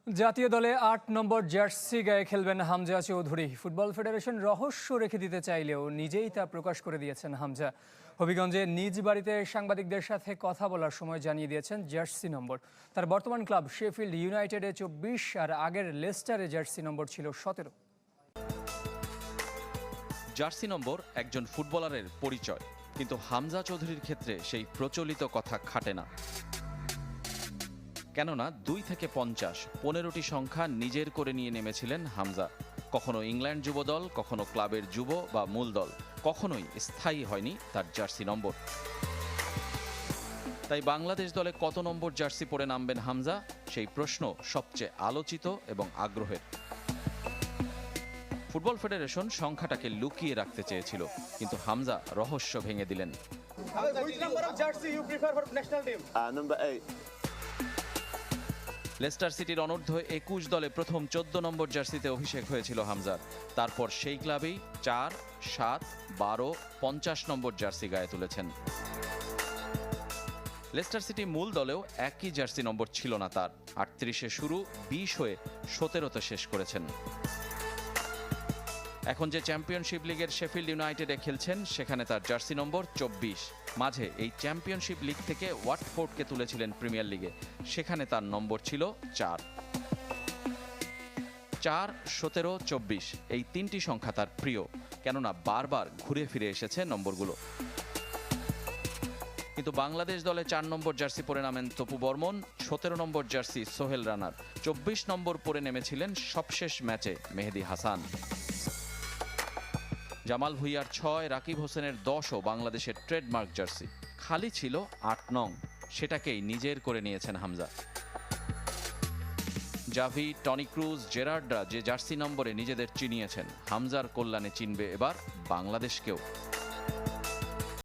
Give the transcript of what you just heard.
জাতীয় দলে ৮ নম্বর জার্সি গায়ে খেলবেন হামজা চৌধুরী। ফুটবল ফেডারেশন রহস্য রেখে দিতে চাইলেও নিজেই তা প্রকাশ করে দিয়েছেন হামজা। হবিগঞ্জে নিজ বাড়িতে সাংবাদিকদের সাথে কথা বলার সময় জানিয়ে দিয়েছেন জার্সি নম্বর তার বর্তমান ক্লাব শেফিল্ড ইউনাইটেডে ২৪ আর আগের লেস্টারে জার্সি নম্বর ছিল ১৭। জার্সি নম্বর একজন ফুটবলারের পরিচয়, কিন্তু হামজা চৌধুরীর ক্ষেত্রে সেই প্রচলিত কথা খাটে না। কেননা ২ থেকে ৫০ ১৫টি সংখ্যা নিজের করে নিয়ে নেমেছিলেন হামজা। কখনো ইংল্যান্ড যুব দল, কখনো ক্লাবের যুব বা মূল দল, কখনোই স্থায়ী হয়নি তার জার্সি নম্বর। তাই বাংলাদেশ দলে কত নম্বর জার্সি পরে নামবেন হামজা, সেই প্রশ্ন সবচেয়ে আলোচিত এবং আগ্রহের। ফুটবল ফেডারেশন সংখ্যাটাকে লুকিয়ে রাখতে চেয়েছিল, কিন্তু হামজা রহস্য ভেঙে দিলেন। লেস্টার সিটির অনূর্ধ্ব ২১ দলে প্রথম ১৪ নম্বর জার্সিতে অভিষেক হয়েছিল হামজার। তারপর সেই ক্লাবেই ৪, ৭, ১২, ৫০ নম্বর জার্সি গায়ে তুলেছেন। লেস্টার সিটি মূল দলেও একই জার্সি নম্বর ছিল না তার। ৩৮-এ শুরু, ২০ হয়ে ১৭তে শেষ করেছেন। এখন যে চ্যাম্পিয়নশিপ লিগের শেফিল্ড ইউনাইটেডে খেলছেন, সেখানে তার জার্সি নম্বর ২৪। মাঝে এই চ্যাম্পিয়নশিপ লিগ থেকে ওয়াটফোর্ডকে তুলেছিলেন প্রিমিয়ার লিগে, সেখানে তার নম্বর ছিল ৪। ৪, ১৭, ২৪ এই তিনটি সংখ্যা তার প্রিয়, কেননা বারবার ঘুরে ফিরে এসেছে নম্বরগুলো। কিন্তু বাংলাদেশ দলে ৪ নম্বর জার্সি পরে নামেন তপু বর্মন, ১৭ নম্বর জার্সি সোহেল রানার, ২৪ নম্বর পরে নেমেছিলেন সবশেষ ম্যাচে মেহেদী হাসান। জামাল ভুঁইয়ার ৬, রাকিব হোসেনের ১০ও বাংলাদেশের ট্রেডমার্ক জার্সি। খালি ছিল ৮ নং, সেটাকেই নিজের করে নিয়েছেন হামজা। জাভি, টনি ক্রুজ, জেরার্ডরা যে জার্সি নম্বরে নিজেদের চিনিয়েছেন, হামজার কল্যাণে চিনবে এবার বাংলাদেশকেও।